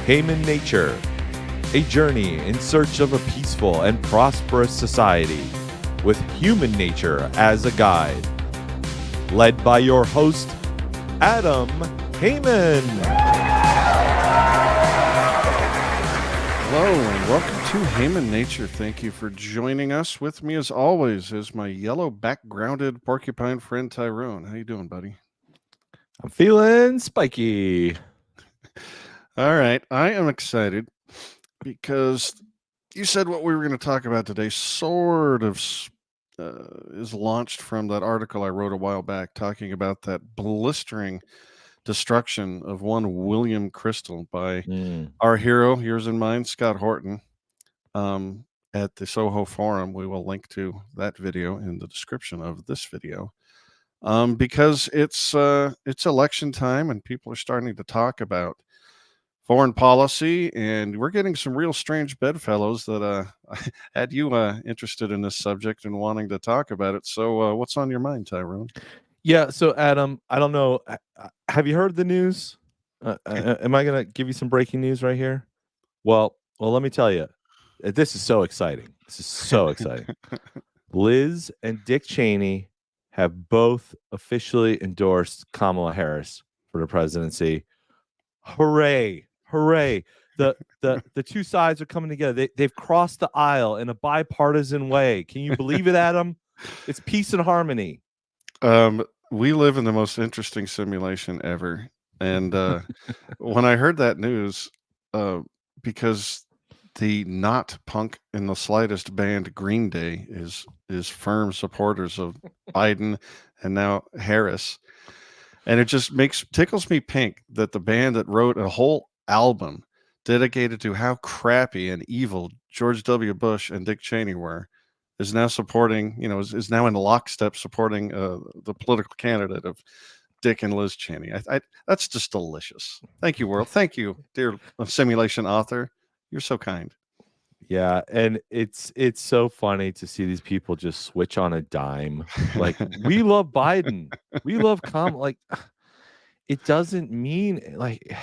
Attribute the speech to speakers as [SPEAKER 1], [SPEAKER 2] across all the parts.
[SPEAKER 1] Human Nature, a journey in search of a peaceful and prosperous society with human nature as a guide. Led by your host, Adam Heyman.
[SPEAKER 2] Hello and welcome to Human Nature. Thank you for joining us. With me as always is my yellow backgrounded porcupine friend Tyrone. How you doing, buddy?
[SPEAKER 1] I'm feeling spiky.
[SPEAKER 2] All right, I am excited because you said what we were going to talk about today sort of is launched from that article I wrote a while back talking about that blistering destruction of one William Kristol by our hero, yours and mine, Scott Horton, at the Soho Forum. We will link to that video in the description of this video because it's election time and people are starting to talk about foreign policy, and we're getting some real strange bedfellows that had you interested in this subject and wanting to talk about it. So what's on your mind, Tyrone?
[SPEAKER 1] Yeah, so Adam, I don't know. Have you heard the news? Am I going to give you some breaking news right here? Well, let me tell you. This is so exciting. This is so exciting. Liz and Dick Cheney have both officially endorsed Kamala Harris for the presidency. Hooray. Hooray. The two sides are coming together. They've crossed the aisle in a bipartisan way. Can you believe it, Adam? It's peace and harmony.
[SPEAKER 2] We live in the most interesting simulation ever. And when I heard that news, because the not punk in the slightest band Green Day is firm supporters of Biden and now Harris. And it just tickles me pink that the band that wrote a whole album dedicated to how crappy and evil George W. Bush and Dick Cheney were is now supporting, is now in lockstep supporting the political candidate of Dick and Liz Cheney. That's just delicious. Thank you, world. Thank you, dear simulation author. You're so kind.
[SPEAKER 1] Yeah, and it's so funny to see these people just switch on a dime. Like, we love Biden, we love Kamala. Like, it doesn't mean like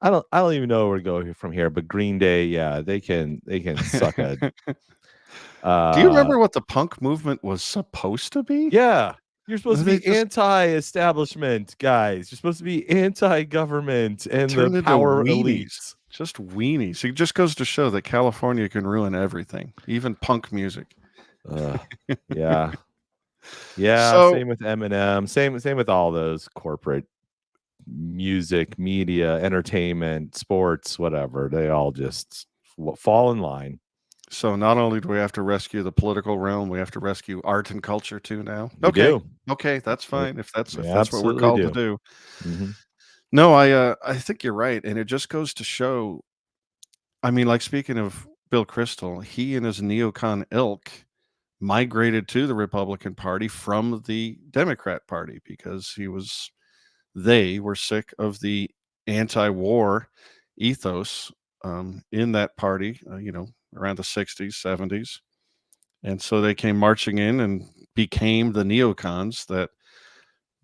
[SPEAKER 1] I don't even know where to go from here. But Green Day, yeah, they can suck a.
[SPEAKER 2] Do you remember what the punk movement was supposed to be?
[SPEAKER 1] Yeah, you're supposed to be anti-establishment, guys. You're supposed to be anti-government and the power elites.
[SPEAKER 2] Just weenies. It just goes to show that California can ruin everything, even punk music.
[SPEAKER 1] Yeah. So, same with Eminem. Same with all those corporate music, media, entertainment, sports, whatever. They all just fall in line.
[SPEAKER 2] So not only do we have to rescue the political realm, we have to rescue art and culture too now.
[SPEAKER 1] We do.
[SPEAKER 2] Okay, that's fine. If that's what we're called to do.
[SPEAKER 1] Mm-hmm.
[SPEAKER 2] No, I think you're right, and it just goes to show. I mean, like, speaking of Bill Kristol, he and his neocon ilk migrated to the Republican Party from the Democrat Party because they were sick of the anti-war ethos in that party, around the 60s, 70s. And so they came marching in and became the neocons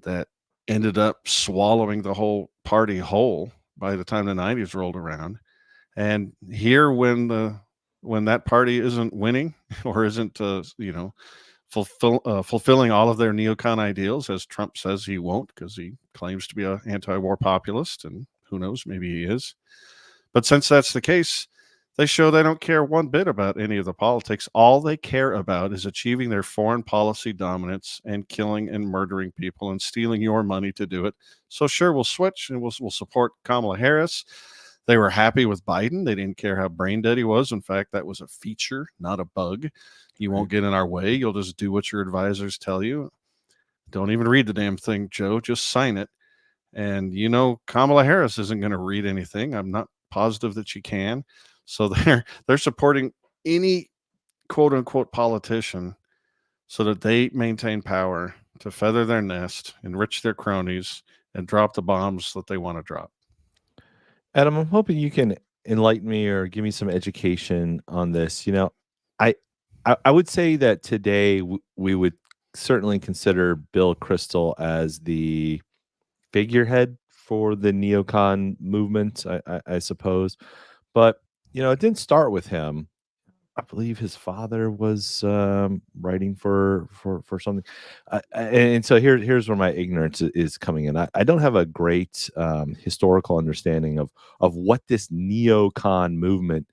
[SPEAKER 2] that ended up swallowing the whole party whole by the time the 90s rolled around. And here, when that party isn't winning or isn't, fulfilling all of their neocon ideals, as Trump says he won't, because he claims to be an anti-war populist, and who knows, maybe he is. But since that's the case, they show they don't care one bit about any of the politics. All they care about is achieving their foreign policy dominance and killing and murdering people and stealing your money to do it. So sure, we'll switch and we'll support Kamala Harris. They were happy with Biden. They didn't care how brain dead he was. In fact, that was a feature, not a bug. You won't get in our way. You'll just do what your advisors tell you. Don't even read the damn thing, Joe. Just sign it. And Kamala Harris isn't going to read anything. I'm not positive that she can. So they're supporting any quote unquote politician so that they maintain power to feather their nest, enrich their cronies, and drop the bombs that they want to drop.
[SPEAKER 1] Adam, I'm hoping you can enlighten me or give me some education on this. I would say that today we would certainly consider Bill Kristol as the figurehead for the neocon movement, I suppose. But it didn't start with him. I believe his father was writing for something, and so here's where my ignorance is coming in. I don't have a great historical understanding of what this neocon movement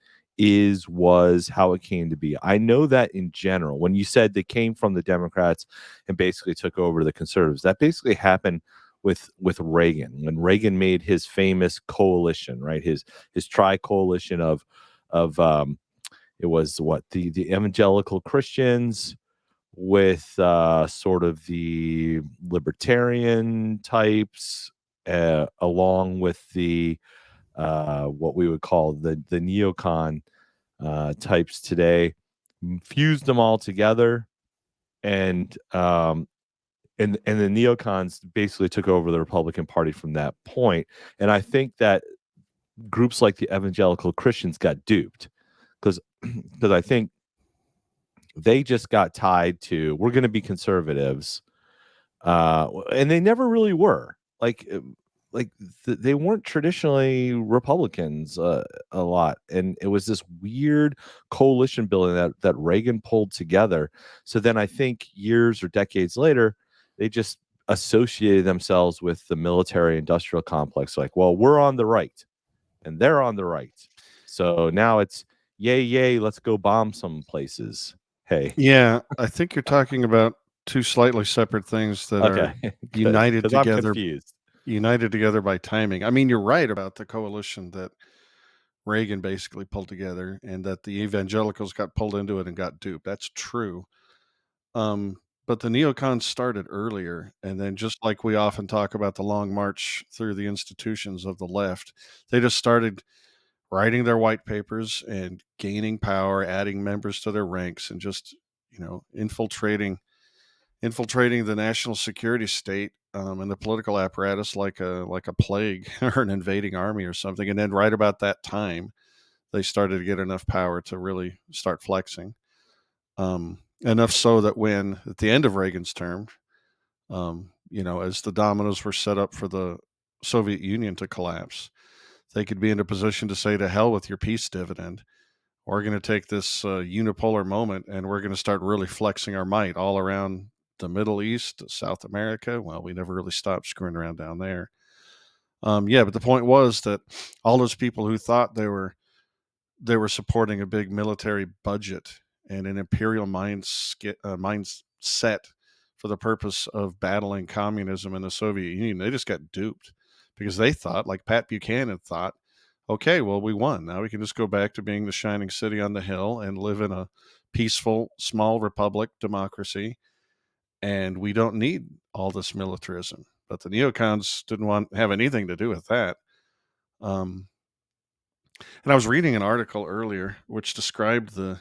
[SPEAKER 1] was, how it came to be. I know that in general, when you said they came from the Democrats and basically took over the conservatives, that basically happened with Reagan, when Reagan made his famous coalition, right? His tri-coalition of it was what the evangelical Christians with sort of the libertarian types, along with the what we would call the neocon types today, fused them all together, and the neocons basically took over the Republican Party from that point. And I think that groups like the evangelical Christians got duped, because I think they just got tied to, we're going to be conservatives, and they never really were. They weren't traditionally Republicans a lot, and it was this weird coalition building that Reagan pulled together. So then I think years or decades later, they just associated themselves with the military industrial complex. Like, well, we're on the right and they're on the right, so now it's yay, let's go bomb some places. Hey.
[SPEAKER 2] Yeah, I think you're talking about two slightly separate things that are
[SPEAKER 1] Okay.
[SPEAKER 2] united
[SPEAKER 1] Because I'm
[SPEAKER 2] together.
[SPEAKER 1] confused.
[SPEAKER 2] United together by timing. I mean, you're right about the coalition that Reagan basically pulled together, and that the evangelicals got pulled into it and got duped. That's true. But the neocons started earlier, and then, just like we often talk about the long march through the institutions of the left, they just started writing their white papers and gaining power, adding members to their ranks, and just infiltrating the national security state, and the political apparatus like a plague or an invading army or something. And then right about that time, they started to get enough power to really start flexing. Enough so that when, at the end of Reagan's term, as the dominoes were set up for the Soviet Union to collapse, they could be in a position to say, to hell with your peace dividend. We're going to take this unipolar moment, and we're going to start really flexing our might all around the Middle East, South America. Well, we never really stopped screwing around down there. But the point was that all those people who thought they were supporting a big military budget and an imperial mindset for the purpose of battling communism in the Soviet Union, they just got duped, because they thought, like Pat Buchanan thought, okay, well, we won. Now we can just go back to being the shining city on the hill and live in a peaceful, small republic democracy, and we don't need all this militarism. But the neocons didn't have anything to do with that. And I was reading an article earlier which described the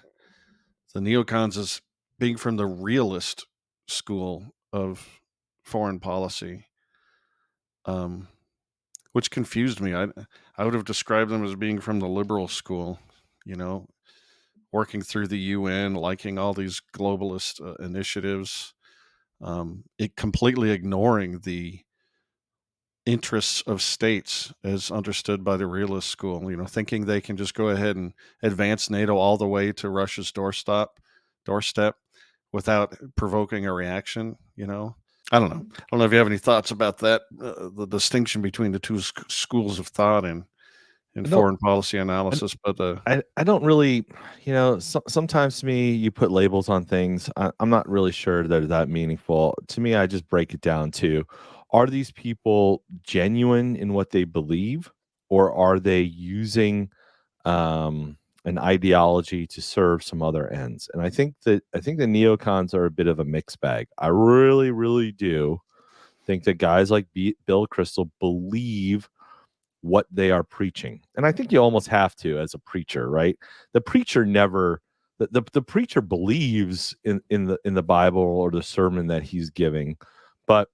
[SPEAKER 2] neocons as being from the realist school of foreign policy, which confused me. I would have described them as being from the liberal school, working through the UN, liking all these globalist initiatives, it completely ignoring the interests of states as understood by the realist school, thinking they can just go ahead and advance NATO all the way to Russia's doorstep without provoking a reaction. I don't know. I don't know if you have any thoughts about that, the distinction between the two schools of thought in foreign policy analysis. But
[SPEAKER 1] I don't really, sometimes to me, you put labels on things. I'm not really sure they're that meaningful. To me, I just break it down to, are these people genuine in what they believe, or are they using an ideology to serve some other ends? And I think the neocons are a bit of a mixed bag. I really, really do think that guys like Bill Kristol believe what they are preaching. And I think you almost have to, as a preacher, right? The preacher never the preacher believes in the Bible or the sermon that he's giving, but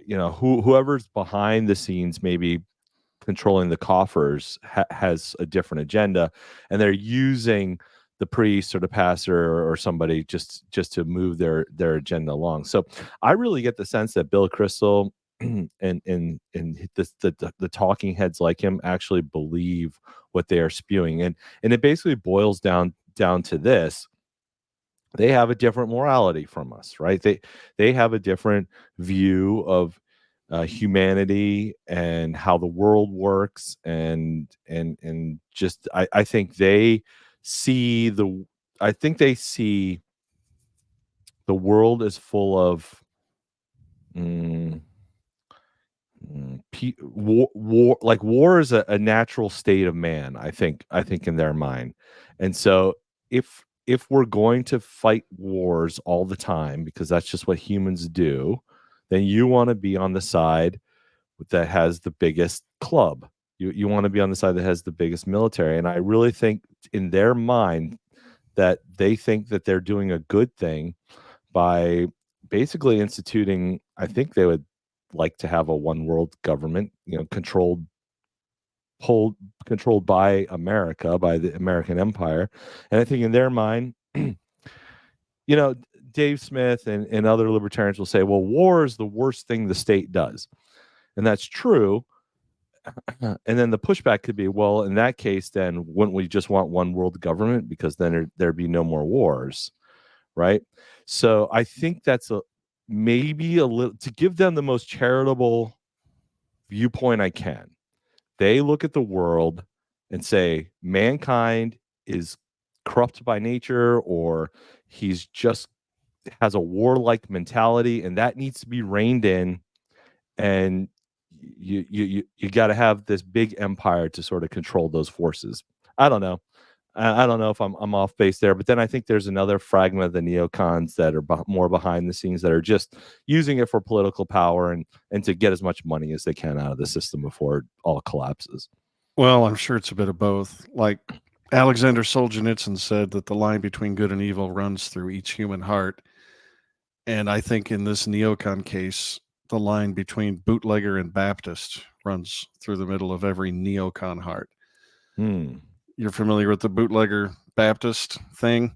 [SPEAKER 1] whoever's behind the scenes, maybe controlling the coffers, has a different agenda, and they're using the priest or the pastor or somebody just to move their agenda along. So I really get the sense that Bill Kristol the talking heads like him actually believe what they are spewing, and it basically boils down to this: they have a different morality from us, right? They have a different view of humanity and how the world works, and just I think they see the world is full of mm, war is a natural state of man. I think in their mind, and so if we're going to fight wars all the time because that's just what humans do, then you want to be on the side that has the biggest club. You want to be on the side that has the biggest military, and I really think in their mind that they think that they're doing a good thing by basically instituting. I think they would like to have a one world government, controlled by America, by the American empire. And I think in their mind, Dave Smith and other libertarians will say, well, war is the worst thing the state does. And that's true. And then the pushback could be, well, in that case, then wouldn't we just want one world government? Because then there'd be no more wars. Right. So I think that's maybe a little to give them the most charitable viewpoint I can. They look at the world and say mankind is corrupt by nature, or he's just has a warlike mentality, and that needs to be reined in. And you got to have this big empire to sort of control those forces. I don't know. I don't know if I'm off base there, but then I think there's another fragment of the neocons that are more behind the scenes that are just using it for political power and to get as much money as they can out of the system before it all collapses.
[SPEAKER 2] Well, I'm sure it's a bit of both. Like Alexander Solzhenitsyn said that the line between good and evil runs through each human heart. And I think in this neocon case, the line between bootlegger and Baptist runs through the middle of every neocon heart. You're familiar with the bootlegger Baptist thing?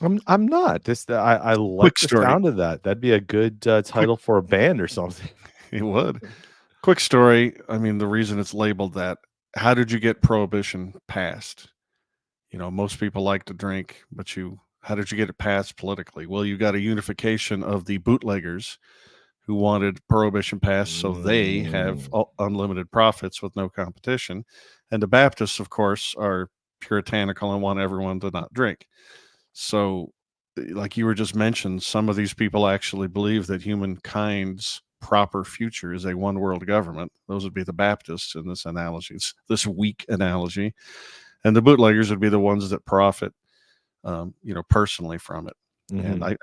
[SPEAKER 1] I'm not. I like the sound of that. That'd be a good title for a band or something.
[SPEAKER 2] It would. Quick story. I mean, the reason it's labeled that. How did you get prohibition passed? Most people like to drink, but how did you get it passed politically? Well, you got a unification of the bootleggers who wanted prohibition passed so they have unlimited profits with no competition. And the Baptists, of course, are puritanical and want everyone to not drink. So, like you were just mentioned, some of these people actually believe that humankind's proper future is a one world government. Those would be the Baptists in this analogy, this weak analogy. And the bootleggers would be the ones that profit, personally from it. Mm-hmm. And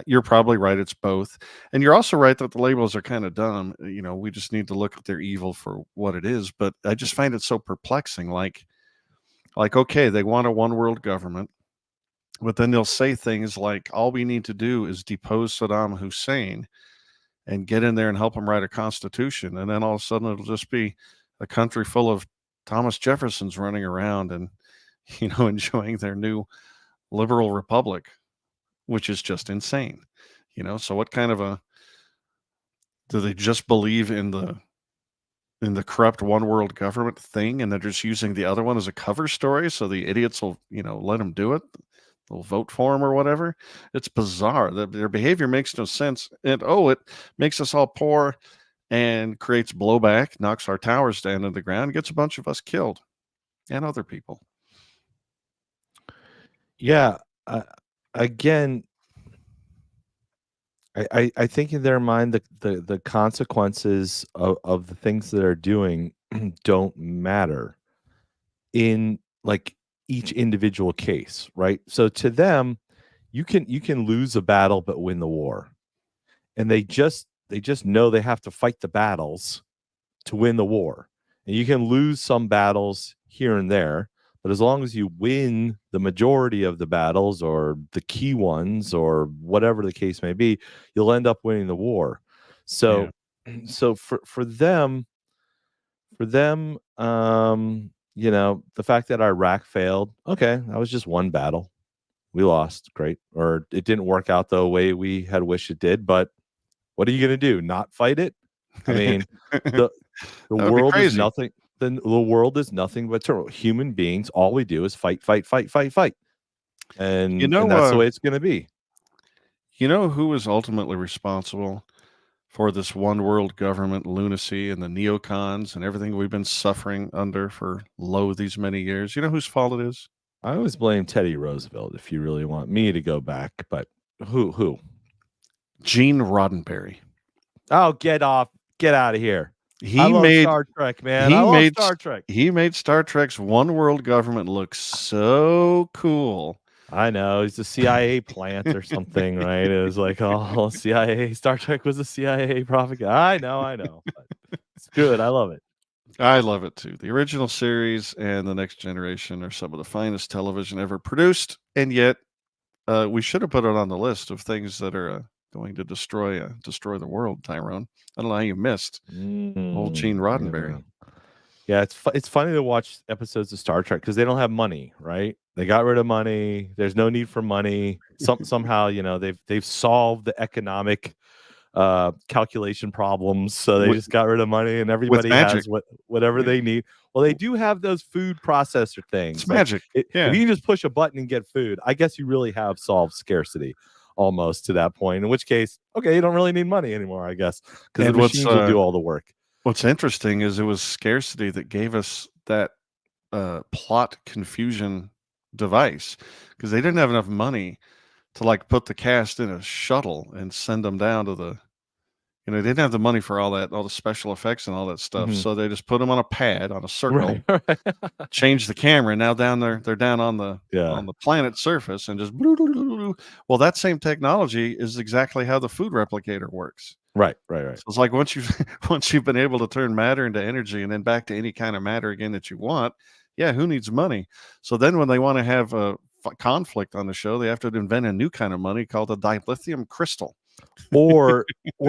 [SPEAKER 2] you're probably right. It's both. And you're also right that the labels are kind of dumb. We just need to look at their evil for what it is. But I just find it so perplexing. Like, okay, they want a one world government, but then they'll say things like, all we need to do is depose Saddam Hussein and get in there and help him write a constitution. And then all of a sudden it'll just be a country full of Thomas Jeffersons running around and, enjoying their new liberal republic, which is just insane. So what kind of do they just believe in the corrupt one world government thing, and they're just using the other one as a cover story so the idiots will, let them do it? They'll vote for them or whatever. It's bizarre. Their behavior makes no sense. And it makes us all poor and creates blowback, knocks our towers down to the ground, gets a bunch of us killed and other people.
[SPEAKER 1] Yeah. Again, I think in their mind the consequences of the things that are doing don't matter in like each individual case, right? So to them, you can lose a battle but win the war. And they just know they have to fight the battles to win the war. And you can lose some battles here and there, but as long as you win the majority of the battles or the key ones or whatever the case may be, you'll end up winning the war. So so for them, the fact that Iraq failed, okay, that was just one battle. We lost, great. Or it didn't work out the way we had wished it did, but what are you going to do? Not fight it? I mean, the the
[SPEAKER 2] That would be
[SPEAKER 1] world is
[SPEAKER 2] crazy.
[SPEAKER 1] nothing. The world is nothing but turmoil. Human beings, all we do is fight, fight, fight, fight, fight,
[SPEAKER 2] You
[SPEAKER 1] and
[SPEAKER 2] know,
[SPEAKER 1] that's the way it's going to be.
[SPEAKER 2] you know who is ultimately responsible for this one world government lunacy and the neocons and everything we've been suffering under for these many years? You know whose fault it is?
[SPEAKER 1] I always blame Teddy Roosevelt if you really want me to go back, but who?
[SPEAKER 2] Gene Roddenberry.
[SPEAKER 1] Oh, get off, get out of here. I
[SPEAKER 2] He
[SPEAKER 1] love
[SPEAKER 2] made
[SPEAKER 1] Star Trek, man. I
[SPEAKER 2] he
[SPEAKER 1] love
[SPEAKER 2] made
[SPEAKER 1] Star Trek.
[SPEAKER 2] he made Star Trek's one world government look so cool.
[SPEAKER 1] I know he's a CIA plant or something, right? It was like, oh, CIA. Star Trek was a CIA propaganda. I know. But it's good. I love it.
[SPEAKER 2] I love it too. The original series and the Next Generation are some of the finest television ever produced, and yet we should have put it on the list of things that are going to destroy the world. Tyrone, I don't know how you missed old Gene Roddenberry.
[SPEAKER 1] Yeah, it's funny to watch episodes of Star Trek because they don't have money, right? They got rid of money. There's no need for money. Somehow, they've solved the economic calculation problems, so they
[SPEAKER 2] with,
[SPEAKER 1] just got rid of money and
[SPEAKER 2] with
[SPEAKER 1] everybody
[SPEAKER 2] magic.
[SPEAKER 1] has whatever
[SPEAKER 2] Yeah.
[SPEAKER 1] they need. Well, they do have those food processor things.
[SPEAKER 2] It's
[SPEAKER 1] Like,
[SPEAKER 2] magic.
[SPEAKER 1] if
[SPEAKER 2] Yeah.
[SPEAKER 1] you can just push a button and get food, I guess you really have solved scarcity almost to that point. In which case, okay, you don't really need money anymore, I guess, because the
[SPEAKER 2] And
[SPEAKER 1] machines will do all the work.
[SPEAKER 2] What's interesting is it was scarcity that gave us that plot confusion device, because they didn't have enough money to like put the cast in a shuttle and send them down to the, they didn't have the money for all the special effects and all that stuff.
[SPEAKER 1] Mhm.
[SPEAKER 2] So they just put them on a pad on a circle,
[SPEAKER 1] Right.
[SPEAKER 2] change the camera, and now they're down on the
[SPEAKER 1] Yeah.
[SPEAKER 2] planet's surface and just well, that same technology is exactly how the food replicator works.
[SPEAKER 1] Right.
[SPEAKER 2] So it's like once you've been able to turn matter into energy and then back to any kind of matter again that you want, yeah, who needs money? So then when they want to have a conflict on the show, they have to invent a new kind of money called a dilithium crystal.
[SPEAKER 1] Or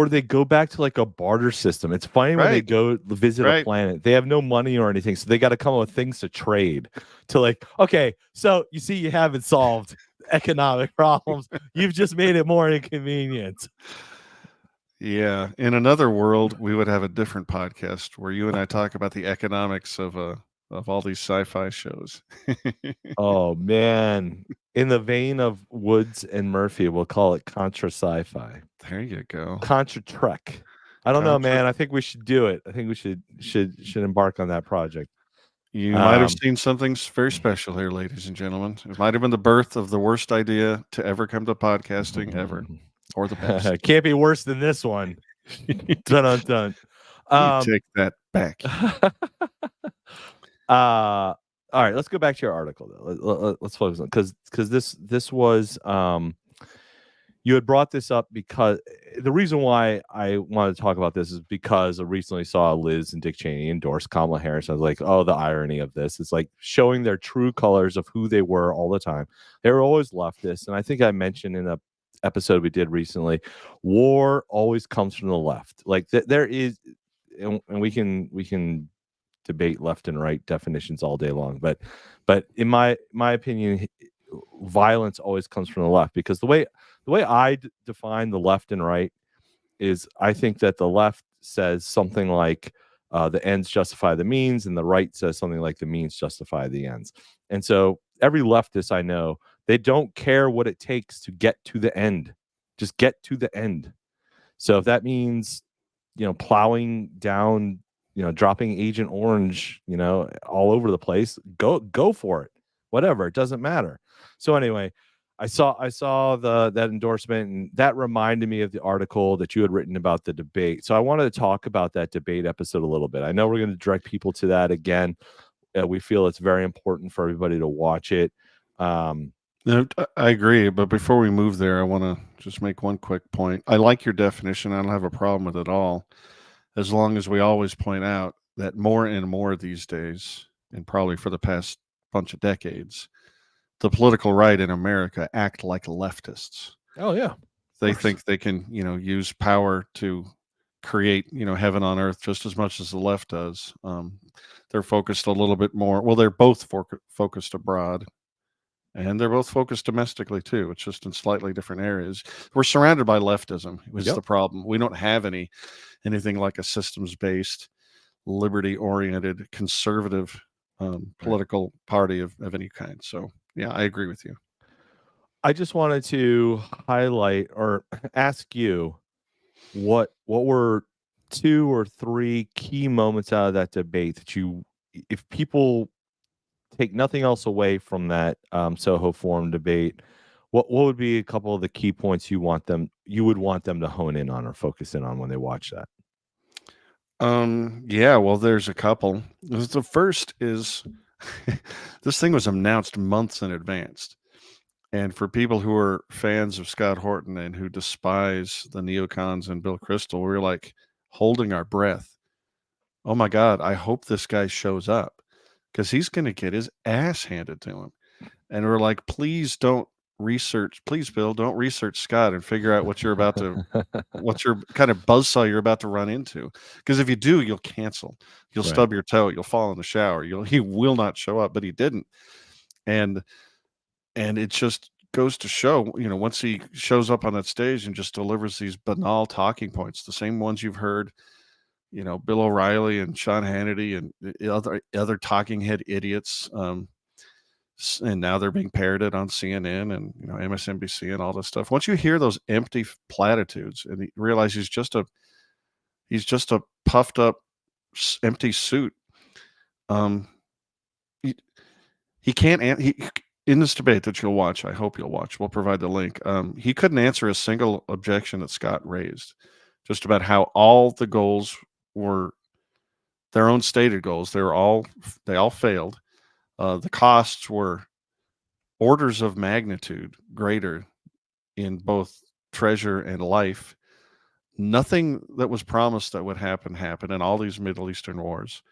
[SPEAKER 1] they go back to like a barter system. It's funny when they
[SPEAKER 2] Right.
[SPEAKER 1] go visit a planet, they have no money or anything, so they got to come up with things to trade. To like, okay, so you see, you haven't solved economic problems. You've just made it more inconvenient.
[SPEAKER 2] Yeah. In another world, we would have a different podcast where you and I talk about the economics of all these sci-fi shows.
[SPEAKER 1] Oh man. In the vein of Woods and Murphy, we'll call it Contra Sci-Fi.
[SPEAKER 2] There you go.
[SPEAKER 1] Contra Trek. I don't know, man. I think we should do it. I think we should embark on that project.
[SPEAKER 2] You might have seen something very special here, ladies and gentlemen. It might have been the birth of the worst idea to ever come to podcasting ever, or the best.
[SPEAKER 1] Can't be worse than this one. Dun dun.
[SPEAKER 2] You take that back.
[SPEAKER 1] All right, let's go back to your article though. Let's focus on because this was you had brought this up because the reason why I wanted to talk about this is because I recently saw Liz and Dick Cheney endorse Kamala Harris. I was like, oh, the irony of this. It's like showing their true colors of who they were all the time. They were always leftists. And I think I mentioned in a episode we did recently, war always comes from the left. Like there is, and we can debate left and right definitions all day long. But in my opinion, violence always comes from the left, because the way I define the left and right is I think that the left says something like the ends justify the means, and the right says something like the means justify the ends. And so every leftist I know, they don't care what it takes to get to the end. Just get to the end. So if that means, plowing down, dropping Agent Orange, all over the place, go for it. Whatever, it doesn't matter. So anyway, I saw that endorsement, and that reminded me of the article that you had written about the debate. So I wanted to talk about that debate episode a little bit. I know we're going to direct people to that again. We feel it's very important for everybody to watch it.
[SPEAKER 2] No, I agree. But before we move there, I want to just make one quick point. I like your definition. I don't have a problem with it at all, as long as we always point out that more and more these days, and probably for the past bunch of decades, the political right in America act like leftists.
[SPEAKER 1] Oh yeah.
[SPEAKER 2] They think they can, use power to create, heaven on earth just as much as the left does. They're focused a little bit more. Well, they're both focused abroad, And they're both focused domestically too. It's just in slightly different areas. We're surrounded by leftism, which is the problem. We don't have anything like a systems-based, liberty-oriented, conservative political party of any kind. So yeah, I agree with you.
[SPEAKER 1] I just wanted to highlight or ask you what were 2 or 3 key moments out of that debate that you, if people take nothing else away from that Soho Forum debate, what would be a couple of the key points you would want them to hone in on or focus in on when they watch that?
[SPEAKER 2] Yeah, well, there's a couple. The first is this thing was announced months in advance. And for people who are fans of Scott Horton and who despise the neocons and Bill Kristol, we're like holding our breath. Oh my God, I hope this guy shows up because he's going to get his ass handed to him. And we're like, please don't research, please, Bill, don't research Scott and figure out what you're about to, what your kind of buzzsaw you're about to run into. Because if you do, you'll cancel, you'll
[SPEAKER 1] Right.
[SPEAKER 2] stub your toe, you'll fall in the shower, he will not show up, but he didn't. And it just goes to show, once he shows up on that stage and just delivers these banal talking points, the same ones you've heard, Bill O'Reilly and Sean Hannity and the other talking head idiots, and now they're being parroted on CNN and MSNBC and all this stuff. Once you hear those empty platitudes and you realize he's just a puffed up empty suit, he can't. In this debate that you'll watch, I hope you'll watch, we'll provide the link. He couldn't answer a single objection that Scott raised, just about how all the goals were their own stated goals. They all failed. The costs were orders of magnitude greater in both treasure and life. Nothing that was promised that would happen happened in all these Middle Eastern wars.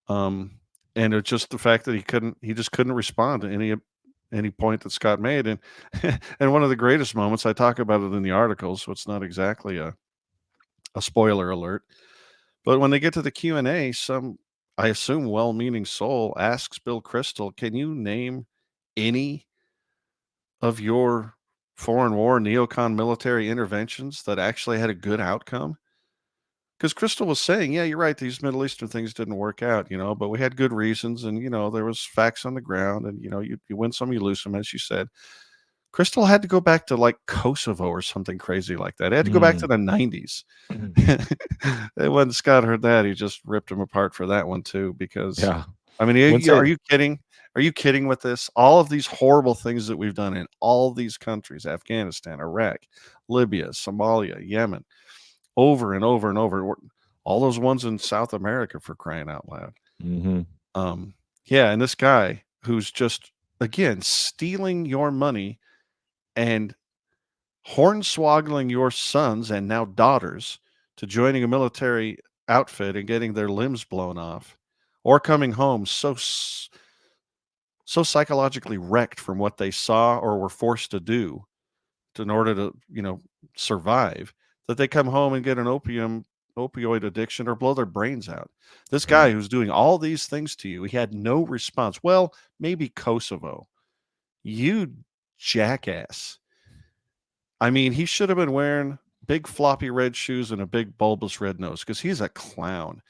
[SPEAKER 2] And it's just the fact that he just couldn't respond to any point that Scott made. And and one of the greatest moments, I talk about it in the article, so it's not exactly a spoiler alert. But when they get to the Q&A, some, I assume, well-meaning soul asks Bill Kristol, can you name any of your foreign war neocon military interventions that actually had a good outcome? Because Kristol was saying, yeah, you're right, these Middle Eastern things didn't work out, but we had good reasons, and there was facts on the ground, and you win some, you lose some, as you said. Kristol had to go back to like Kosovo or something crazy like that. It had to go back to the 90s. And when Scott heard that, he just ripped him apart for that one too. Because
[SPEAKER 1] Yeah.
[SPEAKER 2] I mean, are you kidding? Are you kidding with this? All of these horrible things that we've done in all these countries, Afghanistan, Iraq, Libya, Somalia, Yemen, over and over and over, all those ones in South America, for crying out loud. Yeah, and this guy who's just, again, stealing your money and hornswoggling your sons and now daughters to joining a military outfit and getting their limbs blown off, or coming home so psychologically wrecked from what they saw or were forced to do in order to, survive, that they come home and get an opioid addiction or blow their brains out. This guy who's doing all these things to you, he had no response. Well, maybe Kosovo. You jackass. I mean, he should have been wearing big floppy red shoes and a big bulbous red nose because he's a clown.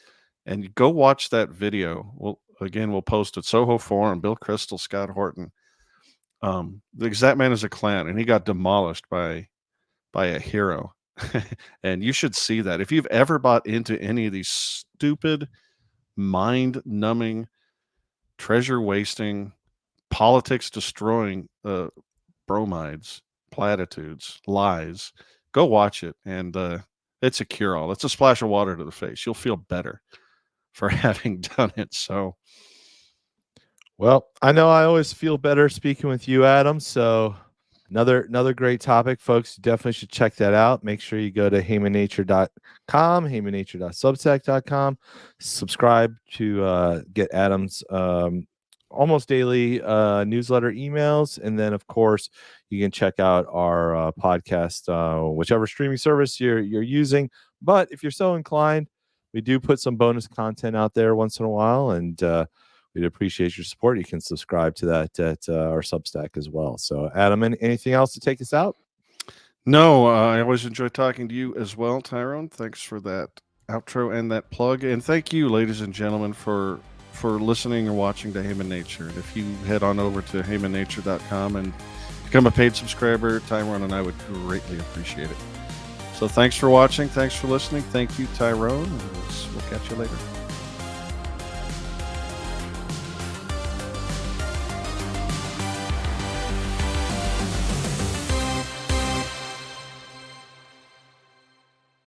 [SPEAKER 2] And go watch that video. We'll post it. Soho Forum, Bill Kristol, Scott Horton. That man is a clown, and he got demolished by a hero. And you should see that. If you've ever bought into any of these stupid, mind-numbing, treasure-wasting, politics-destroying bromides, platitudes, lies, go watch it. And it's a cure-all. It's a splash of water to the face. You'll feel better for having done it. So,
[SPEAKER 1] well, I know I always feel better speaking with you, Adam. So another great topic, folks. You definitely should check that out. Make sure you go to heymannature.com, heymannature.substack.com. Subscribe to get Adam's almost daily newsletter emails. And then, of course, you can check out our podcast, whichever streaming service you're using. But if you're so inclined, we do put some bonus content out there once in a while. And We'd appreciate your support. You can subscribe to that at our Substack as well. So, Adam, anything else to take us out?
[SPEAKER 2] No, I always enjoy talking to you as well, Tyrone. Thanks for that outro and that plug. And thank you, ladies and gentlemen, for listening or watching to Heyman Nature. And if you head on over to heymannature.com and become a paid subscriber, Tyrone and I would greatly appreciate it. So thanks for watching. Thanks for listening. Thank you, Tyrone. And we'll catch you later.